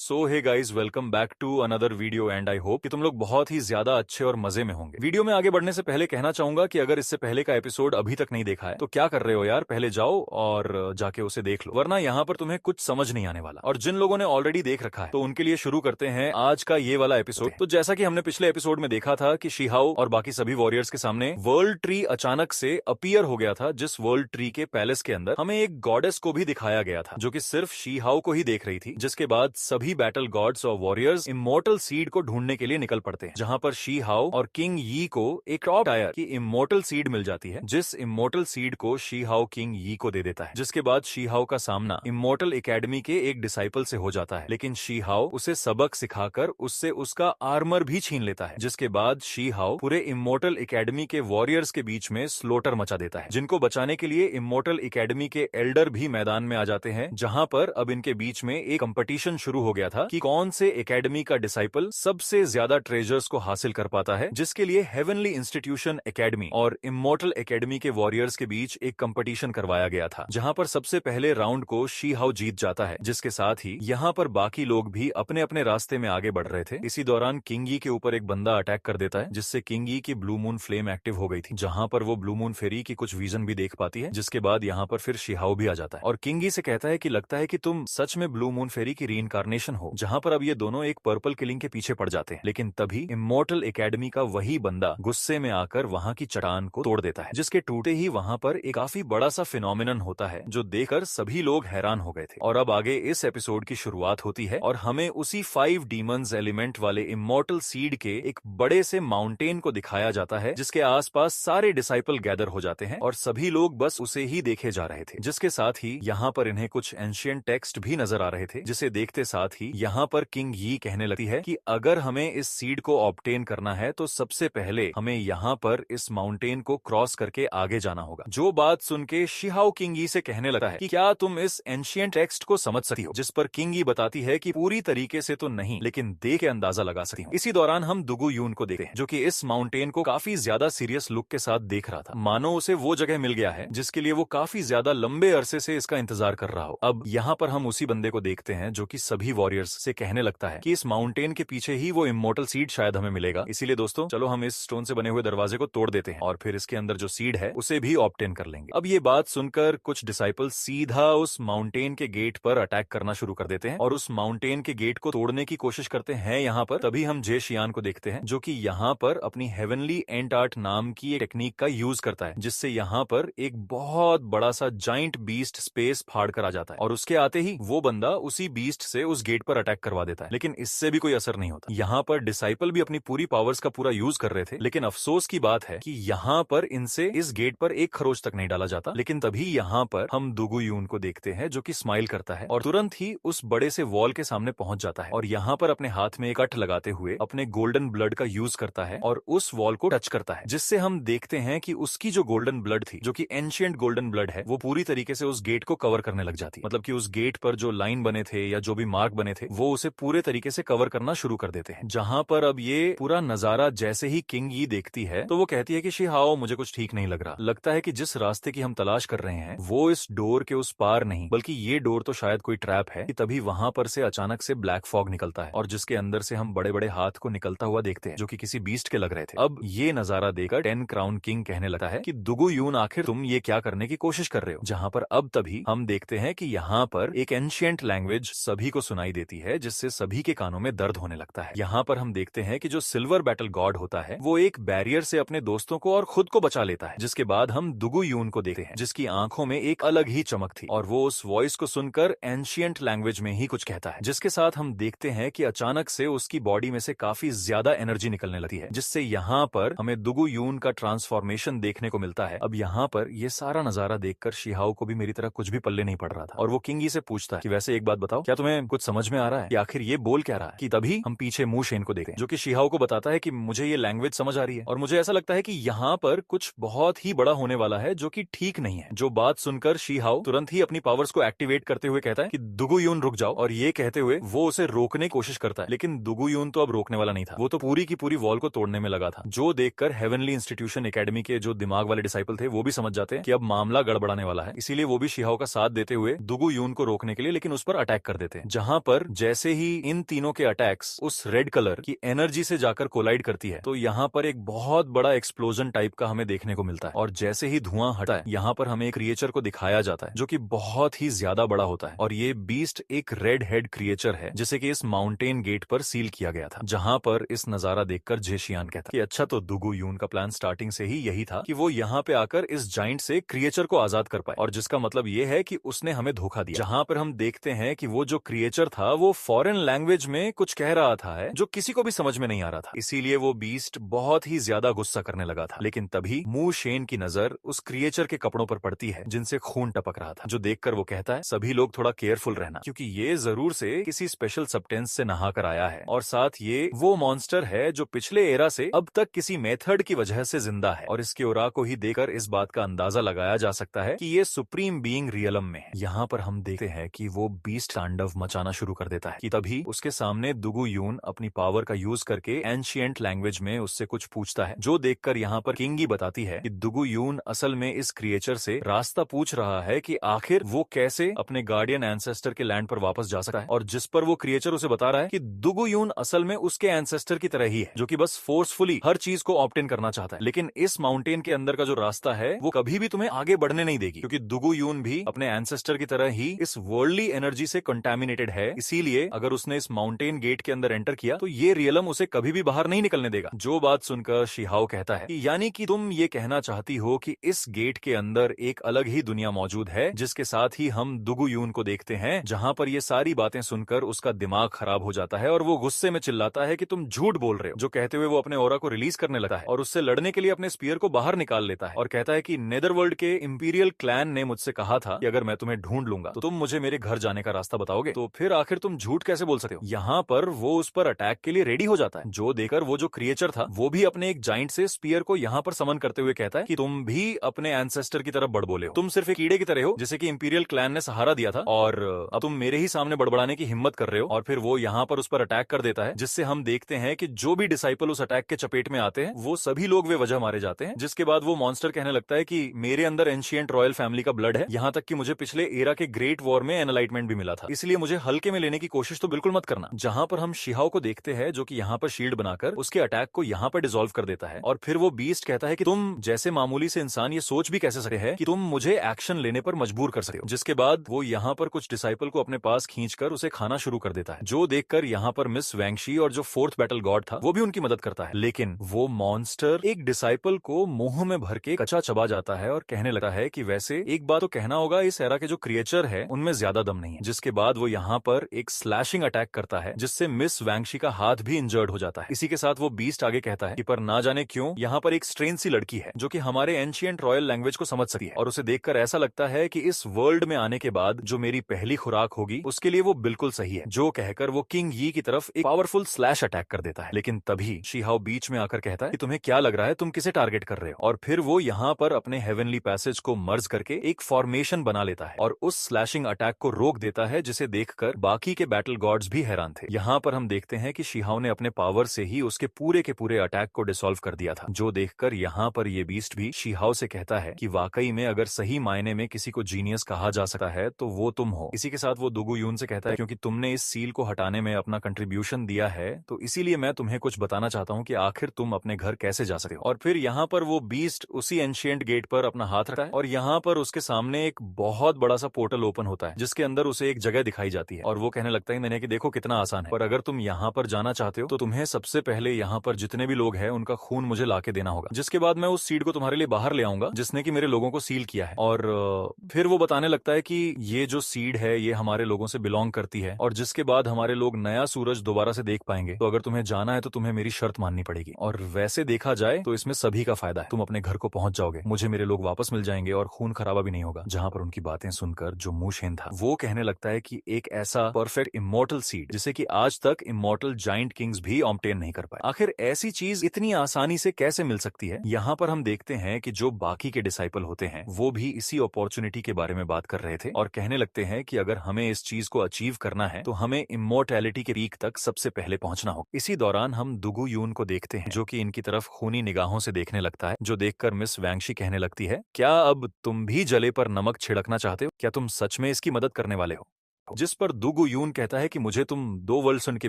So hey guys, welcome back to another video and I hope कि तुम लोग बहुत ही ज्यादा अच्छे और मजे में होंगे। वीडियो में आगे बढ़ने से पहले कहना चाहूंगा कि अगर इससे पहले का एपिसोड अभी तक नहीं देखा है तो क्या कर रहे हो यार, पहले जाओ और जाके उसे देख लो, वरना यहाँ पर तुम्हें कुछ समझ नहीं आने वाला। और जिन लोगों ने ऑलरेडी देख रखा है तो उनके लिए शुरू करते हैं आज का ये वाला एपिसोड। तो जैसा कि हमने पिछले एपिसोड में देखा था कि शीहाओ और बाकी सभी वॉरियर्स के सामने वर्ल्ड ट्री अचानक से अपीयर हो गया था, जिस वर्ल्ड ट्री के पैलेस के अंदर हमें एक गॉडेस को भी दिखाया गया था जो कि सिर्फ शीहाओ को ही देख रही थी। जिसके बाद सभी बैटल गॉड्स और वॉरियर्स इमोर्टल सीड को ढूंढने के लिए निकल पड़ते हैं, जहां पर शी हाओ और किंग यी को एक टॉप टायर की इमोर्टल सीड मिल जाती है, जिस इमोर्टल सीड को शी हाओ किंग यी को दे देता है। जिसके बाद शी हाओ का सामना इमोर्टल एकेडमी के एक डिसाइपल से हो जाता है, लेकिन शी हाओ उसे सबक सिखाकर उससे उसका आर्मर भी छीन लेता है। जिसके बाद शी हाओ पूरे इमोर्टल एकेडमी के वॉरियर्स के बीच में स्लोटर मचा देता है, जिनको बचाने के लिए इमोर्टल एकेडमी के एल्डर भी मैदान में आ जाते हैं, जहां पर अब इनके बीच में एक कंपटीशन शुरू हो गया था कि कौन से एकेडमी का डिसाइपल सबसे ज्यादा ट्रेजर्स को हासिल कर पाता है। जिसके लिए हेवनली इंस्टीट्यूशन एकेडमी और इमोर्टल एकेडमी के वॉरियर्स के बीच एक कंपटीशन करवाया गया था, जहां पर सबसे पहले राउंड को शी हाओ जीत जाता है। जिसके साथ ही यहाँ पर बाकी लोग भी अपने अपने रास्ते में आगे बढ़ रहे थे। इसी दौरान किंग यी के ऊपर एक बंदा अटैक कर देता है, जिससे किंग यी की ब्लू मून फ्लेम एक्टिव हो गई थी, जहां पर वो ब्लू मून फेरी की कुछ विजन भी देख पाती है। जिसके बाद यहाँ पर फिर शी हाओ भी आ जाता है और किंग यी से कहता है कि लगता है कि तुम सच में ब्लू मून फेरी की रीइंकार्नेशन हो। जहां पर अब ये दोनों एक पर्पल किलिंग के पीछे पड़ जाते हैं, लेकिन तभी इमोर्टल एकेडमी का वही बंदा गुस्से में आकर वहां की चट्टान को तोड़ देता है, जिसके टूटे ही वहां पर एक काफी बड़ा सा फिनोमिनन होता है, जो देखकर सभी लोग हैरान हो गए थे। और अब आगे इस एपिसोड की शुरुआत होती है और हमें उसी 5 डीमंस एलिमेंट वाले इमोर्टल सीड के एक बड़े से माउंटेन को दिखाया जाता है, जिसके आसपास सारे डिसाइपल गैदर हो जाते हैं और सभी लोग बस उसे ही देखे जा रहे थे। जिसके साथ ही यहाँ पर इन्हें कुछ एंशिएंट टेक्स्ट भी नजर आ रहे थे, जिसे देखते साथ ही यहाँ पर किंग यी कहने लगती है कि अगर हमें इस सीड को ऑब्टेन करना है तो सबसे पहले हमें यहाँ पर इस माउंटेन को क्रॉस करके आगे जाना होगा। जो बात सुन के शी हाओ किंग यी से कहने लगता है कि क्या तुम इस एंशिएंट टेक्स्ट को समझ सकती हो, जिस पर किंग यी बताती है कि पूरी तरीके से तो नहीं, लेकिन देख के अंदाजा लगा सकती हूँ। इसी दौरान हम दुगु यून को देखते हैं, जो कि इस माउंटेन को काफी ज्यादा सीरियस लुक के साथ देख रहा था, मानो उसे वो जगह मिल गया है जिसके लिए वो काफी ज्यादा लंबे अरसे से इसका इंतजार कर रहा हो। अब यहाँ पर हम उसी बंदे को देखते हैं जो कि सभी वॉरियर्स से कहने लगता है कि इस माउंटेन के पीछे ही वो इमोर्टल सीड शायद हमें मिलेगा। इसीलिए दोस्तों चलो हम इस स्टोन से बने हुए दरवाजे को तोड़ देते हैं और फिर इसके अंदर जो सीड है उसे भी ऑब्टेन कर लेंगे। अब ये बात सुनकर कुछ डिसाइपल सीधा उस माउंटेन के गेट पर अटैक करना शुरू कर देते हैं और उस माउंटेन के गेट को तोड़ने की कोशिश करते हैं। यहाँ पर तभी हम जे शियान को देखते हैं, जो कि यहाँ पर अपनी हेवनली एंट आर्ट नाम की एक टेक्निक का यूज करता है, जिससे यहाँ पर एक बहुत बड़ा सा जाइंट बीस्ट स्पेस फाड़ कर आ जाता है और उसके आते ही वो बंदा उसी बीस्ट से उस गेट पर अटैक करवा देता है। लेकिन इससे भी कोई असर नहीं होता। यहाँ पर डिसाइपल भी अपनी पूरी पावर्स का पूरा यूज कर रहे थे, लेकिन अफसोस की बात है कि यहाँ पर इनसे इस गेट पर एक खरोच तक नहीं डाला जाता। लेकिन तभी यहाँ पर हम दुगु यून को देखते हैं, जो कि स्माइल करता है और तुरंत ही उस बड़े से वॉल के सामने पहुंच जाता है और यहाँ पर अपने हाथ में एक कट लगाते हुए अपने गोल्डन ब्लड का यूज करता है और उस वॉल को टच करता है, जिससे हम देखते हैं कि उसकी जो गोल्डन ब्लड थी, जो कि एंशिएंट गोल्डन ब्लड है, वो पूरी तरीके से उस गेट को कवर करने लग जाती है। मतलब कि उस गेट पर जो लाइन बने थे या जो भी मार्क बने थे वो उसे पूरे तरीके से कवर करना शुरू कर देते हैं। जहां पर अब ये पूरा नजारा जैसे ही किंग यी देखती है तो वो कहती है कि शी हाओ, मुझे कुछ ठीक नहीं लग रहा। लगता है कि जिस रास्ते की हम तलाश कर रहे हैं वो इस डोर के उस पार नहीं, बल्कि ये डोर तो शायद कोई ट्रैप है। कि तभी वहां पर से अचानक से ब्लैक फॉग निकलता है और जिसके अंदर से हम बड़े बड़े हाथ को निकलता हुआ देखते हैं, जो कि किसी बीस्ट के लग रहे थे। अब ये नजारा देखकर 10 क्राउन किंग कहने लगता है कि दुगु यून, आखिर तुम ये क्या करने की कोशिश कर रहे हो। जहां पर अब तभी हम देखते हैं कि यहाँ पर एक एंशिएंट लैंग्वेज सभी को सुनाई देती है, जिससे सभी के कानों में दर्द होने लगता है। यहाँ पर हम देखते हैं कि जो सिल्वर बैटल गॉड होता है वो एक बैरियर से अपने दोस्तों को और खुद को बचा लेता है। जिसके बाद हम दुगु यून को देखते हैं, जिसकी आंखों में एक अलग ही चमक थी और वो उस वॉइस को सुनकर एंशिएंट लैंग्वेज में ही कुछ कहता है। जिसके साथ हम देखते हैं कि अचानक से उसकी बॉडी में से काफी ज्यादा एनर्जी निकलने लगती है, जिससे यहाँ पर हमें दुगु यून का ट्रांसफॉर्मेशन देखने को मिलता है। अब यहाँ पर ये सारा नजारा देखकर शी हाओ को भी मेरी तरह कुछ भी पल्ले नहीं पड़ रहा था और वो किंग यी से पूछता है कि वैसे एक बात बताओ, क्या तुम्हें कुछ समझ में आ रहा है कि आखिर ये बोल क्या रहा है। कि तभी हम पीछे मू शेन को देखते हैं, जो कि शी हाओ को बताता है कि मुझे ये लैंग्वेज समझ आ रही है और मुझे ऐसा लगता है कि यहाँ पर कुछ बहुत ही बड़ा होने वाला है, जो कि ठीक नहीं है। जो बात सुनकर शी हाओ तुरंत ही अपनी पावर्स को एक्टिवेट करते हुए कहता है कि दुगु यून रुक जाओ, और ये कहते हुए वो उसे रोकने की कोशिश करता है। लेकिन दुगु यून तो अब रोकने वाला नहीं था, वो तो पूरी की पूरी वॉल को तोड़ने में लगा था। जो देखकर हेवनली इंस्टीट्यूशन एकेडमी के जो दिमाग वाले डिसाइपल थे वो भी समझ जाते हैं कि अब मामला गड़बड़ाने वाला है। इसीलिए वो भी शी हाओ का साथ देते हुए दुगु यून को रोकने के लिए लेकिन उस पर अटैक कर देते हैं। जहां पर पर जैसे ही इन तीनों के अटैक्स उस रेड कलर की एनर्जी से जाकर कोलाइड करती है तो यहाँ पर एक बहुत बड़ा एक्सप्लोजन टाइप का हमें देखने को मिलता है। और जैसे ही धुआं हटा है यहाँ पर हमें एक क्रिएचर को दिखाया जाता है जो कि बहुत ही ज्यादा बड़ा होता है। और ये बीस्ट एक रेड हेड क्रिएचर है जिसे कि इस माउंटेन गेट पर सील किया गया था, जहां पर इस नजारा देखकर जेशियान कहता कि अच्छा, तो दुगु यून का प्लान स्टार्टिंग से ही यही था कि वो यहाँ पे आकर इस जाइंट से क्रिएचर को आजाद कर पाए, और जिसका मतलब ये है कि उसने हमें धोखा दिया। जहां पर हम देखते हैं कि वो जो क्रिएचर था वो फॉरेन लैंग्वेज में कुछ कह रहा था है जो किसी को भी समझ में नहीं आ रहा था, इसीलिए वो बीस्ट बहुत ही ज्यादा गुस्सा करने लगा था। लेकिन तभी मू शेन की नजर उस क्रिएचर के कपड़ों पर पड़ती है जिनसे खून टपक रहा था, जो देखकर वो कहता है सभी लोग थोड़ा केयरफुल रहना, क्योंकि ये जरूर से किसी स्पेशल सब्सटेंस से नहाकर आया है, और साथ ये वो मॉन्स्टर है जो पिछले एरा से अब तक किसी मेथड की वजह से जिंदा है। और इसके ओरा को ही देखकर इस बात का अंदाजा लगाया जा सकता है कि ये सुप्रीम बीइंग रियलम में है। यहाँ पर हम देखते हैं कि वो बीस्ट तांडव मचाना शुरू कर देता है कि तभी उसके सामने दुगु यून अपनी पावर का यूज करके एंशिएंट लैंग्वेज में उससे कुछ पूछता है, जो देखकर यहाँ पर किंगी बताती है कि दुगु यून असल में इस क्रिएचर से रास्ता पूछ रहा है कि आखिर वो कैसे अपने गार्डियन एंसेस्टर के लैंड पर वापस जा सकता है, और जिस पर वो क्रिएचर उसे बता रहा है कि दुगु यून असल में उसके एंसेस्टर की तरह ही है जो कि बस फोर्सफुली हर चीज को ऑप्टेन करना चाहता है, लेकिन इस माउंटेन के अंदर का जो रास्ता है वो कभी भी तुम्हें आगे बढ़ने नहीं देगी, क्योंकि दुगु यून भी अपने एंसेस्टर की तरह ही इस वर्ल्डली एनर्जी से कंटामिनेटेड है। इसीलिए अगर उसने इस माउंटेन गेट के अंदर एंटर किया तो ये रियलम उसे कभी भी बाहर नहीं निकलने देगा। जो बात सुनकर शिहाओ कहता है कि यानी कि तुम ये कहना चाहती हो कि इस गेट के अंदर एक अलग ही दुनिया मौजूद है जिसके साथ ही हम दुगु यून को देखते हैं। जहां पर ये सारी बातें सुनकर उसका दिमाग खराब हो जाता है और वो गुस्से में चिल्लाता है कि तुम झूठ बोल रहे हो, जो कहते हुए वो अपने ओरा को रिलीज करने लगता है और उससे लड़ने के लिए अपने स्पीयर को बाहर निकाल लेता है और कहता है कि नेदरवर्ल्ड के इंपीरियल क्लैन ने मुझसे कहा था कि अगर मैं तुम्हें ढूंढ लूंगा तो तुम मुझे मेरे घर जाने का रास्ता बताओगे, तो फिर आखिर तुम झूठ कैसे बोल सकते हो। यहाँ पर वो उस पर अटैक के लिए रेडी हो जाता है, जो देकर वो जो क्रिएचर था वो भी अपने एक जाइंट से स्पीयर को यहाँ पर समन करते हुए कहता है कि तुम भी अपने एंसेस्टर की तरफ बड़बोले हो, तुम सिर्फ एक कीड़े की तरह हो जिसे कि इंपीरियल क्लैन ने सहारा दिया था, और अब तुम मेरे ही सामने बड़बड़ाने की हिम्मत कर रहे हो। और फिर वो यहाँ पर उस पर अटैक कर देता है, जिससे हम देखते हैं कि जो भी डिसाइपल उस अटैक के चपेट में आते हैं वो सभी लोग वे वजह मारे जाते हैं। जिसके बाद वो मॉन्स्टर कहने लगता है कि मेरे अंदर एंशिएंट रॉयल फैमिली का ब्लड है, यहाँ तक कि मुझे पिछले एरा के ग्रेट वॉर में एनलाइटमेंट भी मिला था, इसलिए मुझे हल्के में लेने की कोशिश तो बिल्कुल मत करना। जहां पर हम शिहाओ को देखते हैं जो कि यहाँ पर शील्ड बनाकर उसके अटैक को यहाँ पर डिसॉल्व कर देता है, और फिर वो बीस्ट कहता है कि तुम जैसे मामूली से इंसान ये सोच भी कैसे सकते हैं कि तुम मुझे एक्शन लेने पर मजबूर कर सकते हो। जिसके बाद वो यहाँ पर कुछ डिसाइपल को अपने पास खींचकर उसे खाना शुरू कर देता है, जो देखकर यहाँ पर मिस वैंगशी और जो फोर्थ बैटल गॉड था वो भी उनकी मदद करता है। लेकिन वो मॉन्स्टर एक डिसाइपल को मुंह में भर के कच्चा चबा जाता है और कहने लगता है कि वैसे एक बात तो कहना होगा, इस एरा के जो क्रिएचर है उनमें ज्यादा दम नहीं है। जिसके बाद वो यहाँ पर एक स्लैशिंग अटैक करता है जिससे मिस वैंगशी का हाथ भी इंजर्ड हो जाता है। इसी के साथ वो बीस्ट आगे कहता है कि पर ना जाने क्यों यहाँ पर एक स्ट्रेन सी लड़की है जो कि हमारे एंशिएंट रॉयल लैंग्वेज को समझ सकती है, और उसे देखकर ऐसा लगता है कि इस वर्ल्ड में आने के बाद जो मेरी पहली खुराक होगी उसके लिए वो बिल्कुल सही है। जो कहकर वो किंग यी की तरफ एक पावरफुल स्लैश अटैक कर देता है। लेकिन तभी शिहाओ बीच में आकर कहता है कि तुम्हें क्या लग रहा है, तुम किसे टारगेट कर रहे हो, और फिर वो यहाँ पर अपने हेवनली पैसेज को मर्ज करके एक फॉर्मेशन बना लेता है और उस स्लैशिंग अटैक को रोक देता है, जिसे देखकर बाकी के बैटल गॉड्स भी हैरान थे। यहाँ पर हम देखते हैं कि शिहाओ ने अपने पावर से ही उसके पूरे के पूरे अटैक को डिसॉल्व कर दिया था, जो देखकर यहाँ पर ये बीस्ट भी शिहाओ से कहता है कि वाकई में अगर सही मायने में किसी को जीनियस कहा जा सकता है तो वो तुम हो। इसी के साथ वो दुगु यून से कहता है क्योंकि तुमने इस सील को हटाने में अपना कंट्रीब्यूशन दिया है तो इसीलिए मैं तुम्हें कुछ बताना चाहता हूँ कि आखिर तुम अपने घर कैसे जा सकते हो। और फिर यहाँ पर वो बीस्ट उसी एंशिएंट गेट पर अपना हाथ रखता है और यहाँ पर उसके सामने एक बहुत बड़ा सा पोर्टल ओपन होता है जिसके अंदर उसे एक जगह दिखाई जाती है, और वो कहने लगता है मैंने कि देखो कितना आसान है, पर अगर तुम यहाँ पर जाना चाहते हो तो तुम्हें सबसे पहले यहाँ पर जितने भी लोग हैं उनका खून मुझे लाके देना होगा, जिसके बाद मैं उस सीड को तुम्हारे लिए बाहर ले आऊंगा जिसने कि मेरे लोगों को सील किया है। और फिर वो बताने लगता है कि ये जो सीड है ये हमारे लोगों से बिलोंग करती है और जिसके बाद हमारे लोग नया सूरज दोबारा से देख पाएंगे, तो अगर तुम्हें जाना है तो तुम्हें मेरी शर्त माननी पड़ेगी। और वैसे देखा जाए तो इसमें सभी का फायदा है, तुम अपने घर को पहुंच जाओगे, मुझे मेरे लोग वापस मिल जाएंगे और खून खराबा भी नहीं होगा। जहां पर उनकी बातें सुनकर जो मूशेन था वो कहने लगता है कि एक ऐसा परफेक्ट इमॉर्टल सीड जिसे कि आज तक इमॉर्टल जाइंट किंग्स भी ऑब्टेन नहीं कर पाए, आखिर ऐसी चीज इतनी आसानी से कैसे मिल सकती है। यहाँ पर हम देखते हैं कि जो बाकी के डिसाइपल होते हैं वो भी इसी अपॉर्चुनिटी के बारे में बात कर रहे थे और कहने लगते हैं कि अगर हमें इस चीज को अचीव करना है तो हमें इमोर्टैलिटी के पीक तक सबसे पहले पहुंचना होगा। इसी दौरान हम दुगु यून को देखते हैं जो कि इनकी तरफ खूनी निगाहों से देखने लगता है, जो देखकर मिस वैंगशी कहने लगती है क्या अब तुम भी जले पर नमक छिड़कना चाहते हो, क्या तुम सच में इसकी मदद करने वाले हो। जिस पर दुगु यून कहता है कि मुझे तुम दो वर्ल्ड्स के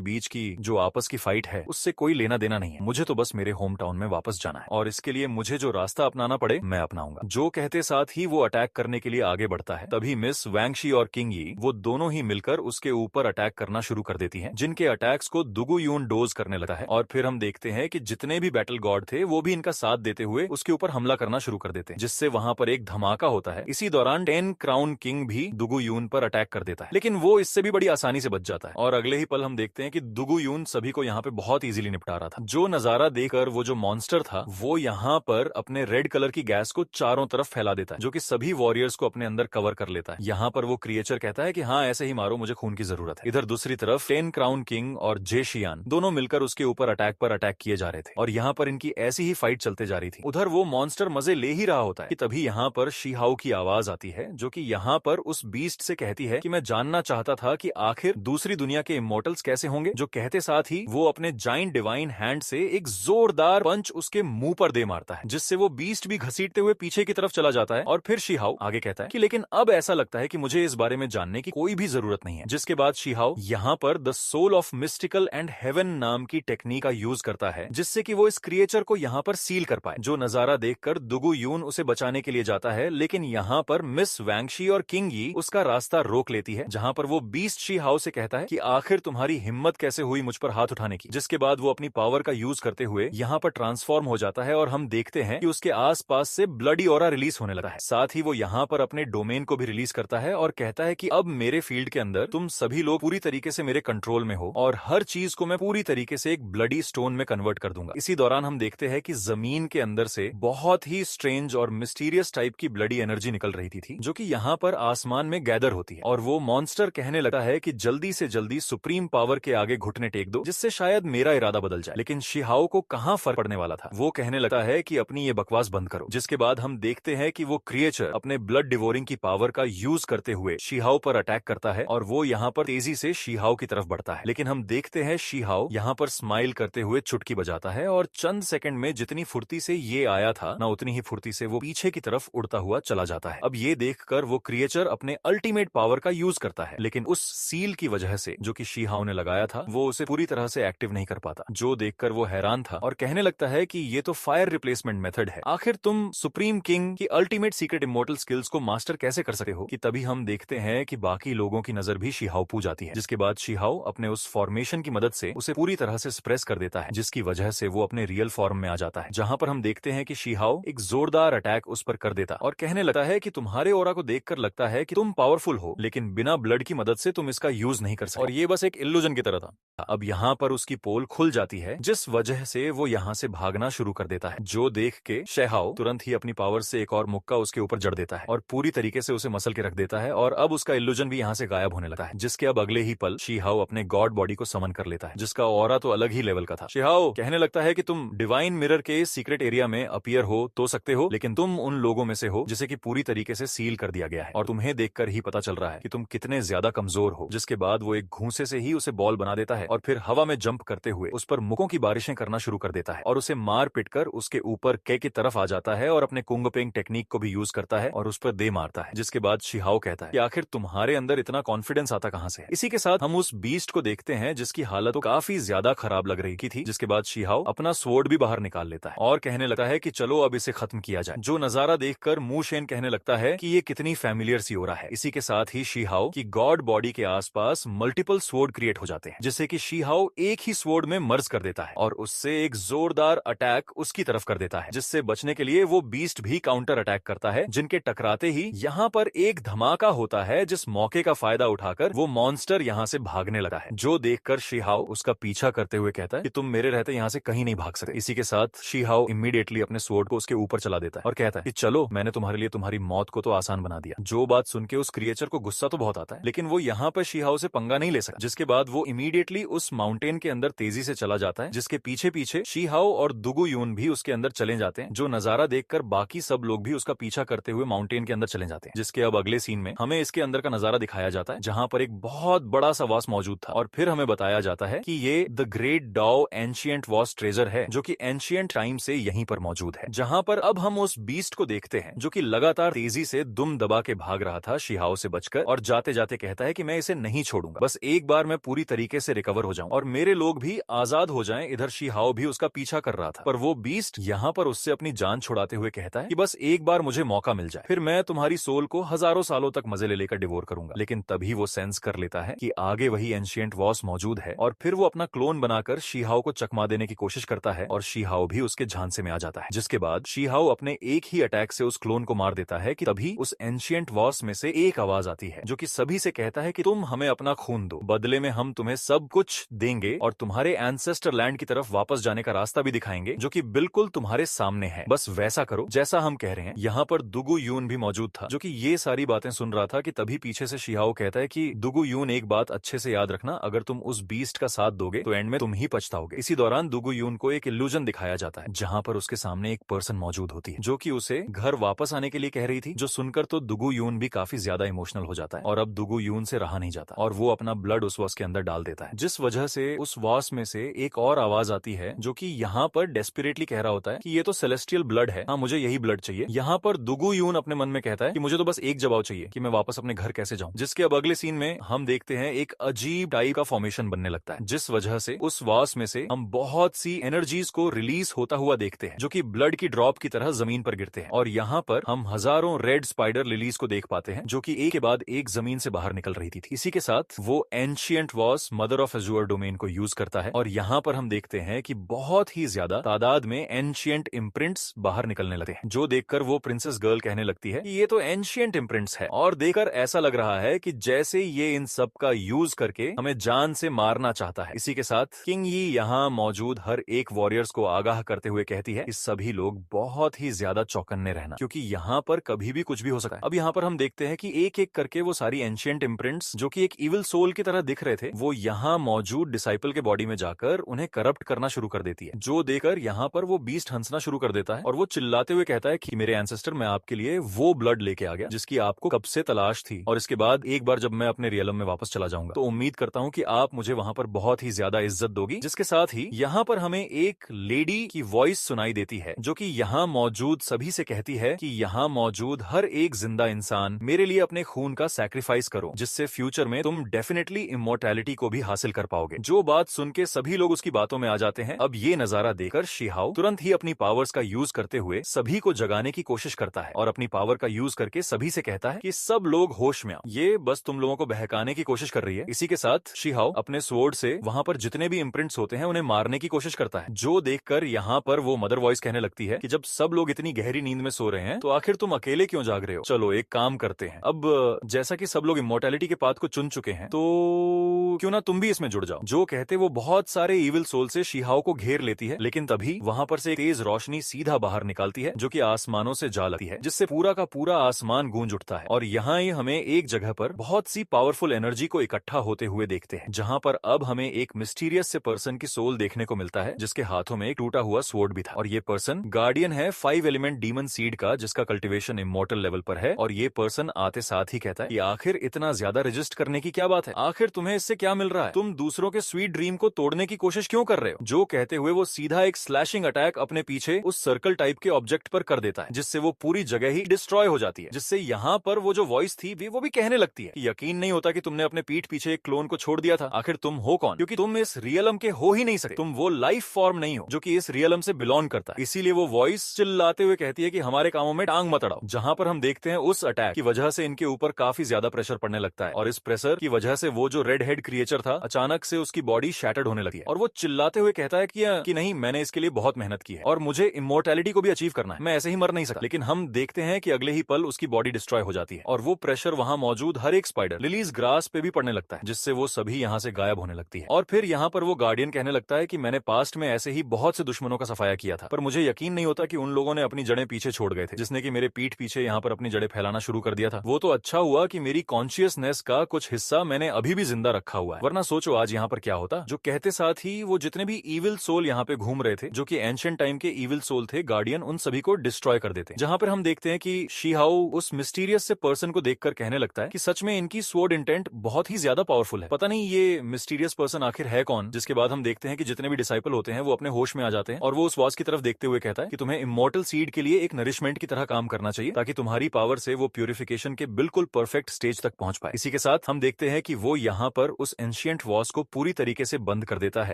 बीच की जो आपस की फाइट है उससे कोई लेना देना नहीं है, मुझे तो बस मेरे होम टाउन में वापस जाना है और इसके लिए मुझे जो रास्ता अपनाना पड़े मैं अपनाऊंगा। जो कहते साथ ही वो अटैक करने के लिए आगे बढ़ता है। तभी मिस वैंगशी और किंग यी वो दोनों ही मिलकर उसके ऊपर अटैक करना शुरू कर देती हैं, जिनके अटैक्स को दुगु यून डोज करने लगता है। और फिर हम देखते हैं कि जितने भी बैटल गॉड थे वो भी इनका साथ देते हुए उसके ऊपर हमला करना शुरू कर देते हैं, जिससे वहां पर एक धमाका होता है। इसी दौरान 10 क्राउन किंग भी दुगु यून पर अटैक कर देता है, लेकिन वो इससे भी बड़ी आसानी से बच जाता है। और अगले ही पल हम देखते हैं कि दुगु यून सभी को यहाँ पे बहुत इजीली निपटा रहा था। जो नजारा देखकर वो जो मॉन्स्टर था वो यहाँ पर अपने रेड कलर की गैस को चारों तरफ फैला देता है, जो कि सभी वॉरियर्स को अपने अंदर कवर कर लेता है। यहाँ पर वो क्रिएचर कहता है कि हाँ ऐसे ही मारो, मुझे खून की जरूरत है। इधर दूसरी तरफ 10 क्राउन किंग और जे शियान दोनों मिलकर उसके ऊपर अटैक किए जा रहे थे और यहाँ पर इनकी ऐसी ही फाइट चलते जा रही थी। उधर वो मॉन्स्टर मजे ले ही रहा होता है कि तभी यहाँ पर शीहाओ की आवाज आती है, जो कि यहाँ पर उस बीस्ट से कहती है कि मैं जानना चाहता था कि आखिर दूसरी दुनिया के इमोर्टल्स कैसे होंगे। जो कहते साथ ही वो अपने जाइंट डिवाइन हैंड से एक जोरदार पंच उसके मुंह पर दे मारता है, जिससे वो बीस्ट भी घसीटते हुए पीछे की तरफ चला जाता है। और फिर शीहाओ आगे कहता है कि लेकिन अब ऐसा लगता है कि मुझे इस बारे में जानने की कोई भी जरूरत नहीं है। जिसके बाद शीहाओ यहाँ पर the soul of mystical and heaven नाम की टेक्निक का यूज करता है, जिससे कि वो इस क्रिएचर को यहाँ पर सील कर पाए। जो नजारा देखकर दुगु यून उसे बचाने के लिए जाता है, लेकिन यहाँ पर मिस वैंगशी और किंग यी उसका रास्ता रोक लेती है, जहाँ पर वो बीस्ट शीहाओ से कहता है कि आखिर तुम्हारी हिम्मत कैसे हुई मुझ पर हाथ उठाने की। जिसके बाद वो अपनी पावर का यूज करते हुए यहाँ पर ट्रांसफॉर्म हो जाता है और हम देखते हैं कि उसके आसपास से ब्लडी ऑरा रिलीज होने लगा है। साथ ही वो यहाँ पर अपने डोमेन को भी रिलीज करता है और कहता है कि अब मेरे फील्ड के अंदर तुम सभी लोग पूरी तरीके से मेरे कंट्रोल में हो और हर चीज को मैं पूरी तरीके से एक ब्लडी स्टोन में कन्वर्ट कर दूंगा। इसी दौरान हम देखते हैं कि जमीन के अंदर से बहुत ही स्ट्रेंज और मिस्टीरियस टाइप की ब्लडी एनर्जी निकल रही थी, जो कि यहाँ पर आसमान में गैदर होती है। और वो मॉन्स्टर कहने लगता है कि जल्दी से जल्दी सुप्रीम पावर के आगे घुटने टेक दो, जिससे शायद मेरा इरादा बदल जाए। लेकिन शीहाओ को कहाँ फर्क पड़ने वाला था, वो कहने लगता है कि अपनी ये बकवास बंद करो। जिसके बाद हम देखते हैं कि वो क्रिएचर अपने ब्लड डिवोरिंग की पावर का यूज करते हुए शीहाओ पर अटैक करता है और वो यहाँ पर तेजी से शीहाओ की तरफ बढ़ता है। लेकिन हम देखते हैं शीहाओ यहाँ पर स्माइल करते हुए चुटकी बजाता है और चंद सेकंड में जितनी फुर्ती से ये आया था ना उतनी ही फुर्ती से वो पीछे की तरफ उड़ता हुआ चला जाता है। अब ये देखकर वो क्रिएचर अपने अल्टीमेट पावर का यूज करता है, लेकिन उस सील की वजह से जो कि शीहाओ ने लगाया था वो उसे पूरी तरह से एक्टिव नहीं कर पाता। जो देखकर वो हैरान था और कहने लगता है कि ये तो फायर रिप्लेसमेंट मेथड है, आखिर तुम सुप्रीम किंग की अल्टीमेट सीक्रेट इमोर्टल स्किल्स को मास्टर कैसे कर सकते हो। कि तभी हम देखते हैं कि बाकी लोगों की नजर भी शीहाओ पू जाती है, जिसके बाद शीहाओ अपने उस फॉर्मेशन की मदद से उसे पूरी तरह से स्प्रेस कर देता है, जिसकी वजह से वो अपने रियल फॉर्म में आ जाता है। जहां पर हम देखते हैं कि शीहाओ एक जोरदार अटैक उस पर कर देता और कहने लगता है कि तुम्हारे ओरा को देखकर लगता है कि तुम पावरफुल हो, लेकिन बिना ब्लड की मदद से तुम इसका यूज नहीं कर सकते और ये बस एक इल्यूजन की तरह था। अब यहाँ पर उसकी पोल खुल जाती है, जिस वजह से वो यहाँ से भागना शुरू कर देता है। जो देख के शीहाओ तुरंत ही अपनी पावर से एक और मुक्का उसके ऊपर जड़ देता है और पूरी तरीके से उसे मसल के रख देता है और अब उसका इल्यूजन भी यहाँ से गायब होने लगता है। जिसके अब अगले ही पल शीहाओ अपने गॉड बॉडी को समन कर लेता है, जिसका ऑरा तो अलग ही लेवल का था। शीहाओ कहने लगता है कि तुम डिवाइन मिरर के सीक्रेट एरिया में अपीयर हो तो सकते हो, लेकिन तुम उन लोगों में से हो जिसे कि पूरी तरीके से सील कर दिया गया है और तुम्हें देखकर ही पता चल रहा है कि तुम कितने ज्यादा कमजोर हो। जिसके बाद वो एक घूंसे से ही उसे बॉल बना देता है और फिर हवा में जंप करते हुए उस पर मुकों की बारिशें करना शुरू कर देता है और उसे मार पिट कर उसके ऊपर की तरफ आ जाता है और अपने कुंगपेंग टेक्निक को भी यूज करता है और उस पर दे मारता है। जिसके बाद शीहाओ कहता है कि आखिर तुम्हारे अंदर इतना कॉन्फिडेंस आता कहां से है। इसी के साथ हम उस बीस्ट को देखते हैं जिसकी हालत तो काफी ज्यादा खराब लग रही थी। जिसके बाद शीहाओ अपना स्वॉर्ड भी बाहर निकाल लेता है और कहने लगता है कि चलो अब इसे खत्म किया जाए। जो नजारा देखकर मू शेन कहने लगता है कि ये कितनी फैमिलियर सी हो रहा है। इसी के साथ ही शीहाओ की गॉड बॉडी के आसपास मल्टीपल स्वॉर्ड क्रिएट हो जाते हैं, जिससे कि शीहाओ एक ही स्वॉर्ड में मर्ज कर देता है और उससे एक जोरदार अटैक उसकी तरफ कर देता है, जिससे बचने के लिए वो बीस्ट भी काउंटर अटैक करता है। जिनके टकराते ही यहाँ पर एक धमाका होता है, जिस मौके का फायदा उठाकर वो मॉन्स्टर यहाँ से भागने लगा है। जो देखकर शीहाओ उसका पीछा करते हुए कहता है कि तुम मेरे रहते यहाँ से कहीं नहीं भाग सकते। इसी के साथ शीहाओ इमीडिएटली अपने स्वॉर्ड को उसके ऊपर चला देता है और कहता है कि चलो मैंने तुम्हारे लिए तुम्हारी मौत को तो आसान बना दिया। जो बात सुन के उस क्रिएचर को गुस्सा तो बहुत आता है, लेकिन वो यहाँ पर शीहाओ से पंगा नहीं ले सकता। जिसके बाद वो इमीडिएटली उस माउंटेन के अंदर तेजी से चला जाता है, जिसके पीछे पीछे शीहाओ और दुगु यून भी उसके अंदर चले जाते हैं। जो नजारा देखकर बाकी सब लोग भी उसका पीछा करते हुए माउंटेन के अंदर चले जाते हैं। जिसके अब अगले सीन में हमें इसके अंदर का नजारा दिखाया जाता है, जहां पर एक बहुत बड़ा सा वास मौजूद था और फिर हमें बताया जाता है कि ये द ग्रेट डाओ एंशिएंट वास ट्रेजर है, जो कि एंशिएंट टाइम से यहीं पर मौजूद है। जहां पर अब हम उस बीस्ट को देखते हैं जो कि लगातार तेजी से दुम दबा के भाग रहा था शीहाओ से बचकर और जाते जाते चिल्लाते कहता है कि मैं इसे नहीं छोड़ूंगा, बस एक बार मैं पूरी तरीके से रिकवर हो जाऊं और मेरे लोग भी आजाद हो जाएं। इधर शी हाओ भी उसका पीछा कर रहा था, पर वो बीस्ट यहाँ पर उससे अपनी जान छुड़ाते हुए कहता है कि बस एक बार मुझे मौका मिल जाए, फिर मैं तुम्हारी सोल को हजारों सालों तक मजे ले लेकर डिवोर करूंगा। लेकिन तभी वो सेंस कर लेता है कि आगे वही एंशिएंट वॉस मौजूद है और फिर वो अपना क्लोन बनाकर शी हाओ को चकमा देने की कोशिश करता है और शी हाओ भी उसके झांसे में आ जाता है। जिसके बाद शी हाओ अपने एक ही अटैक से उस क्लोन को मार देता है कि तभी उस एंशिएंट वॉस में से एक आवाज आती है जो कि सभी से कहता है कि तुम हमें अपना खून दो, बदले में हम तुम्हें सब कुछ देंगे और तुम्हारे एंसेस्टर लैंड की तरफ वापस जाने का रास्ता भी दिखाएंगे जो कि बिल्कुल तुम्हारे सामने है, बस वैसा करो जैसा हम कह रहे हैं। यहाँ पर दुगु यून भी मौजूद था जो कि ये सारी बातें सुन रहा था कि तभी पीछे से शी हाओ कहता है कि दुगु यून एक बात अच्छे से याद रखना, अगर तुम उस बीस्ट का साथ दोगे तो एंड में तुम ही पछताओगे। इसी दौरान दुगु यून को एक इल्यूजन दिखाया जाता है जहाँ पर उसके सामने एक पर्सन मौजूद होती है जो कि उसे घर वापस आने के लिए कह रही थी, जो सुनकर तो दुगु यून भी काफी ज्यादा इमोशनल हो जाता है और अब दुगु यून से रहा नहीं जाता और वो अपना ब्लड उस वॉस के अंदर डाल देता है, जिस वजह से उस वॉस में से एक और आवाज आती है जो कि यहाँ पर डेस्परेटली कह रहा होता है कि ये तो सेलेस्टियल ब्लड है, हाँ मुझे यही ब्लड चाहिए। यहाँ पर दुगु यून अपने मन में कहता है कि मुझे तो बस एक जवाब चाहिए कि मैं वापस अपने घर कैसे जाऊं, जिसके अब अगले सीन में हम देखते हैं एक अजीब टाइप का फॉर्मेशन बनने लगता है जिस वजह से उस वॉस में से हम बहुत सी एनर्जीज को रिलीज होता हुआ देखते हैं जो कि ब्लड की ड्रॉप की तरह जमीन पर गिरते हैं और यहाँ पर हम हजारों रेड स्पाइडर लिलीज को देख पाते हैं जो कि एक के बाद एक जमीन से बाहर निकल रही थी। इसी के साथ वो एंशिएंट वॉस मदर ऑफ एजूर डोमेन को यूज करता है और यहाँ पर हम देखते हैं कि बहुत ही ज्यादा तादाद में एंशिएंट इम्प्रिंट्स बाहर निकलने लगते हैं, जो देखकर वो प्रिंसेस गर्ल कहने लगती है कि ये तो एंशिएंट इम्प्रिंट्स है और देखकर ऐसा लग रहा है कि जैसे ये इन सब का यूज करके हमें जान से मारना चाहता है। इसी के साथ किंग यी यहाँ मौजूद हर एक वॉरियर्स को आगाह करते हुए कहती है कि सभी लोग बहुत ही ज्यादा चौकन्ने रहना, क्योंकि यहाँ पर कभी भी कुछ भी हो सकता है। अब यहाँ पर हम देखते हैं कि एक एक करके वो सारी एंशिएंट इम्प्रिंट्स जो कि एक इविल सोल की तरह दिख रहे थे, वो यहाँ मौजूद डिसाइपल के बॉडी में जाकर उन्हें करप्ट करना शुरू कर देती है, जो देकर यहाँ पर वो बीस्ट हंसना शुरू कर देता है और वो चिल्लाते हुए कहता है कि मेरे एंसेस्टर, मैं आपके लिए वो ब्लड लेके आ गया जिसकी आपको कब से तलाश थी और इसके बाद एक बार जब मैं अपने रियलम में वापस चला जाऊंगा तो उम्मीद करता हूँ कि आप मुझे वहां पर बहुत ही ज्यादा इज्जत दोगी। जिसके साथ ही यहाँ पर हमें एक लेडी की वॉइस सुनाई देती है जो कि यहाँ मौजूद सभी से कहती है कि यहाँ मौजूद हर एक जिंदा इंसान मेरे लिए अपने खून का सैक्रिफाइस करो, जिससे फ्यूचर में तुम डेफिनेटली इमोर्टैलिटी को भी हासिल कर पाओगे। जो बात सुन के सभी लोग उसकी बातों में आ जाते हैं। अब ये नजारा देखकर शी हाओ तुरंत ही अपनी पावर्स का यूज करते हुए सभी को जगाने की कोशिश करता है और अपनी पावर का यूज करके सभी से कहता है कि सब लोग होश में आओ, ये बस तुम लोगों को बहकाने की कोशिश कर रही है। इसी के साथ शी हाओ अपने स्वॉर्ड से वहां पर जितने भी इम्प्रिंट्स होते हैं उन्हें मारने की कोशिश करता है, जो देखकर यहाँ पर वो मदर वॉइस कहने लगती है कि जब सब लोग इतनी गहरी नींद में सो रहे हैं तो आखिर तुम अकेले क्यों जाग रहे हो, चलो एक काम करते हैं, अब जैसा कि सब लोग इमोर्टैलिटी के पाथ को चुन चुके हैं तो क्यों ना तुम भी इसमें जुड़ जाओ। जो कहते वो बहुत सारे इविल सोल से शी हाओ को घेर लेती है, लेकिन तभी वहां पर से एक तेज रोशनी सीधा बाहर निकालती है जो कि आसमानों से जा लगती है, जिससे पूरा का पूरा आसमान गूंज उठता है और यहाँ ही हमें एक जगह पर बहुत सी पावरफुल एनर्जी को इकट्ठा होते हुए देखते हैं, जहाँ पर अब हमें एक मिस्टीरियस से पर्सन की सोल देखने को मिलता है जिसके हाथों में एक टूटा हुआ स्वॉर्ड भी था और ये पर्सन गार्डियन है 5 एलिमेंट डीमन सीड का, जिसका कल्टीवेशन इमोर्टल लेवल पर है। और ये पर्सन आते साथ ही कहता है कि आखिर इतना ज्यादा रजिस्ट करने की क्या बात है, आखिर तुम्हें इससे क्या मिल रहा है, तुम दूसरों के स्वीट ड्रीम को तोड़ने की कोशिश क्यों कर रहे हो। जो कहते हुए वो सीधा एक स्लैशिंग अटैक अपने पीछे उस सर्कल टाइप के ऑब्जेक्ट पर कर देता है, जिससे वो पूरी जगह ही डिस्ट्रॉय हो जाती है, जिससे यहाँ पर वो जो वॉइस थी वो भी कहने लगती है कि यकीन नहीं होता कि तुमने अपने पीठ पीछे एक क्लोन को छोड़ दिया था, आखिर तुम हो कौन, क्योंकि तुम इस रियलम के हो ही नहीं सकते, तुम वो लाइफ फॉर्म नहीं हो जो कि इस रियलम से बिलोंग करता है। इसीलिए वो वॉइस चिल्लाते हुए कहती है कि हमारे कामों में टांग मत अड़ाओ। जहां पर हम देखते हैं उस अटैक की वजह से इनके ऊपर काफी ज्यादा प्रेशर पड़ने लगता है और इस प्रेशर की वजह से वो जो रेड हेड क्रिएचर था अचानक से उसकी बॉडी शैटर्ड होने लगी है और वो चिल्लाते हुए कहता है कि नहीं, मैंने इसके लिए बहुत मेहनत की है और मुझे इमोर्टैलिटी को भी अचीव करना है, मैं ऐसे ही मर नहीं सकता। लेकिन हम देखते हैं कि अगले ही पल उसकी बॉडी डिस्ट्रॉय हो जाती है और वो प्रेशर वहां मौजूद हर एक स्पाइडर लिलीज ग्रास पे भी पड़ने लगता है, जिससे वो सभी यहाँ से गायब होने लगती है। और फिर यहाँ पर वो गार्डियन कहने लगता है कि मैंने पास्ट में ऐसे ही बहुत से दुश्मनों का सफाया किया था, पर मुझे यकीन नहीं होता कि उन लोगों ने अपनी जड़ें पीछे छोड़ गए थे, जिसने कि मेरे पीठ पीछे यहाँ पर अपनी जड़ें फैलाना शुरू कर दिया था। वो तो अच्छा हुआ कि मेरी कॉन्शियसनेस का कुछ हिस्सा मैंने अभी भी जिंदा रखा हुआ है, वरना सोचो आज यहाँ पर क्या होता। जो कहते साथ ही वो जितने भी इविल सोल यहाँ पे घूम रहे थे जो कि एंशिएंट टाइम के इविल सोल थे, गार्डियन उन सभी को डिस्ट्रॉय कर देते। जहाँ पर हम देखते हैं कि शी हाओ उस मिस्टीरियस से पर्सन को देखकर कहने लगता है कि सच में इनकी स्वॉर्ड इंटेंट बहुत ही ज्यादा पावरफुल है, पता नहीं ये मिस्टीरियस पर्सन आखिर है कौन। जिसके बाद हम देखते हैं कि जितने भी डिसाइपल होते हैं वो अपने होश में आ जाते हैं और वो उस वॉस की तरफ देखते हुए कहता है कि तुम्हें इमोर्टल सीड के लिए एक नरिशमेंट की तरह काम करना चाहिए ताकि तुम्हारी पावर से वो प्यूरिफिकेशन के बिल्कुल परफेक्ट स्टेज तक पहुंच पाए। इसी के साथ हम देखते हैं कि वो यहाँ पर उस एंशिएंट वॉस को पूरी तरीके से बंद कर देता है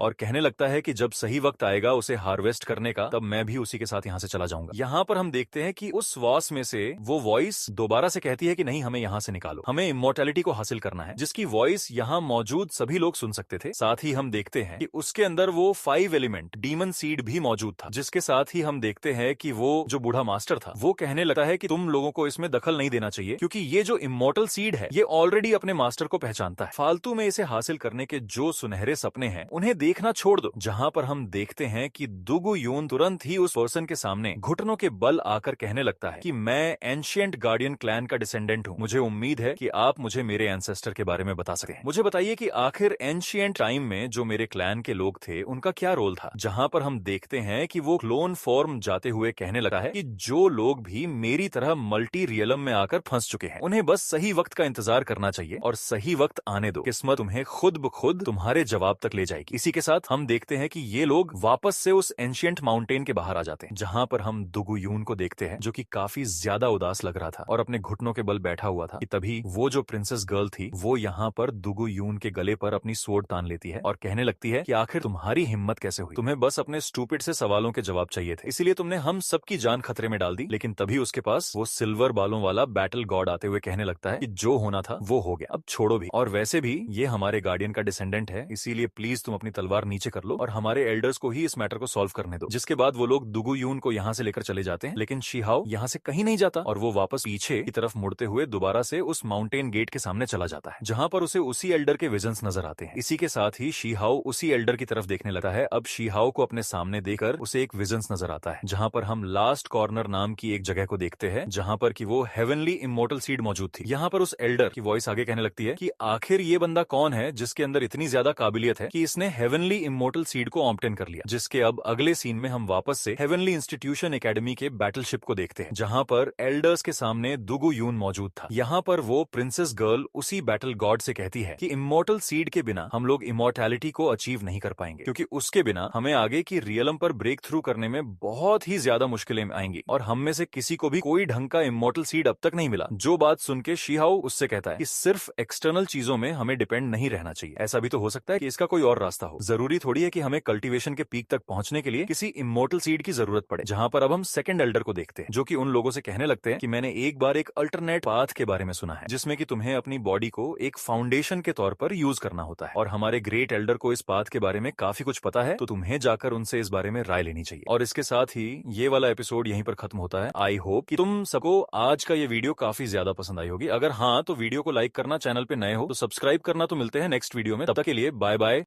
और कहने लगता है कि जब सही वक्त आएगा उसे हार्वेस्ट करने का, तब मैं भी उसी के साथ यहाँ से चला जाऊंगा। यहाँ पर हम देखते हैं कि उस वॉस में से वो वॉइस दोबारा से कहती है कि नहीं, हमें यहाँ से निकालो, हमें इमोर्टैलिटी को हासिल करना है, जिसकी वॉइस यहाँ मौजूद सभी लोग सुन सकते थे। साथ ही हम देखते हैं कि उसके अंदर वो 5 एलिमेंट डीमन सीड भी मौजूद था, जिसके साथ ही हम देखते हैं कि वो जो बूढ़ा मास्टर था वो कहने लगता है कि तुम लोगों को इसमें दखल नहीं देना चाहिए, क्योंकि ये जो इमोर्टल सीड है ये ऑलरेडी अपने मास्टर को पहचानता है। फालतू में इसे हासिल करने के जो सुनहरे सपने हैं उन्हें देखना छोड़ दो। जहां पर हम देखते हैं कि दुगु यून तुरंत ही उस पर्सन के सामने घुटनों के बल आकर कहने लगता है कि मैं एंशिएंट गार्डियन क्लैन का डिसेंडेंट हूँ, मुझे उम्मीद है कि आप मुझे मेरे एंसेस्टर के बारे में बता सकें। मुझे बताइए कि आखिर एंशिएंट टाइम में जो मेरे क्लैन के लोग थे उनका क्या रोल था। जहां पर हम देखते हैं कि वो क्लोन फॉर्म जाते हुए कहने लगा है कि जो लोग भी मेरी तरह मल्टी रियलम में आकर फंस चुके हैं उन्हें बस सही वक्त का इंतजार करना चाहिए और सही वक्त आने दो, किस्मत तुम्हें खुद ब खुद तुम्हारे जवाब तक ले जाएगी। इसी के साथ हम देखते हैं कि ये लोग वापस से उस एंशिएंट माउंटेन के बाहर आ जाते हैं, जहां पर हम दुगु यून को देखते हैं जो कि काफी ज्यादा उदास लग रहा था और अपने घुटनों के बल बैठा हुआ था। कि तभी वो जो प्रिंसेस गर्ल थी वो यहाँ पर दुगु यून के गले पर अपनी स्वॉर्ड तान लेती है और कहने लगती है कि आखिर तुम्हारी हिम्मत कैसे हुई, तुम्हें बस अपने स्टूपिड से सवालों के जवाब चाहिए थे, इसीलिए तुमने हम सबकी जान खतरे में डाल दी। लेकिन तभी उसके पास वो सिल्वर बालों वाला बैटल गॉड आते हुए कहने लगता है कि जो होना था वो हो गया, अब छोड़ो भी, और वैसे भी ये हमारे गार्डियन का डिसेंडेंट है, इसीलिए प्लीज तुम अपनी तलवार नीचे कर लो और हमारे एल्डर्स को ही इस मैटर को सॉल्व करने दो। जिसके बाद वो लोग दुगु यून को यहाँ से लेकर चले जाते हैं, लेकिन शीहाओ यहाँ से कहीं नहीं जाता और वो वापस पीछे की तरफ मुड़ते हुए दोबारा से उस माउंटेन गेट के सामने चला जाता है, जहां पर उसे उसी एल्डर के विजन्स नजर आते हैं। इसी के साथ ही शीहाओ उसी एल्डर की तरफ देखने लगता है। अब शीहाओ को अपने सामने देखकर उसे एक विजन्स नजर आता है, जहां पर हम लास्ट कॉर्नर नाम की एक जगह को देखते हैं, जहां पर कि वो हेवनली इमोर्टल सीड मौजूद थी। यहाँ पर उस एल्डर की वॉइस आगे कहने लगती है कि आखिर ये बंदा कौन है जिसके अंदर इतनी ज्यादा काबिलियत है कि इसने हेवनली इमोर्टल सीड को ऑब्टेन कर लिया। जिसके अब अगले सीन में हम वापस से हेवनली इंस्टीट्यूशन एकेडमी के बैटलशिप को देखते हैं, जहां पर एल्डर्स के सामने दुगु यून मौजूद था। यहाँ पर वो प्रिंसेस गर्ल उसी बैटल गॉड से कहती है कि इमोर्टल सीड के बिना हम लोग इमोर्टैलिटी को अचीव नहीं कर पाएंगे, क्योंकि उसके बिना हमें आगे की रियलम पर ब्रेक थ्रू करने में बहुत ही ज्यादा मुश्किलें आएंगी और हम में से किसी को भी कोई ढंग का इमोर्टल सीड अब तक नहीं मिला। जो बात सुन के शीहाओ उससे कहता है कि सिर्फ एक्सटर्नल चीजों में हमें डिपेंड नहीं रहना चाहिए, ऐसा भी तो हो सकता है कि इसका कोई और रास्ता हो। जरूरी थोड़ी है कि हमें कल्टीवेशन के पीक तक पहुंचने के लिए किसी इमोर्टल सीड की जरूरत पड़े। जहां पर अब हम सेकंड एल्डर को देखते हैं, जो कि उन लोगों से कहने लगते हैं कि मैंने एक बार एक अल्टरनेट पाथ के बारे में सुना है, जिसमें कि तुम्हें अपनी बॉडी को एक फाउंडेशन के तौर पर यूज करना होता है और हमारे ग्रेट एल्डर को इस पाथ के बारे में काफी कुछ पता है, तो तुम्हें जाकर उनसे इस बारे में राय लेनी चाहिए। और इसके साथ ही ये वाला एपिसोड यहीं पर खत्म होता है। आई होप कि तुम सबको आज का ये वीडियो काफी ज्यादा पसंद आई होगी। अगर हाँ तो वीडियो को लाइक करना, चैनल पे नए हो तो सब्सक्राइब करना। तो मिलते हैं नेक्स्ट वीडियो में, तब तक के लिए बाय बाय।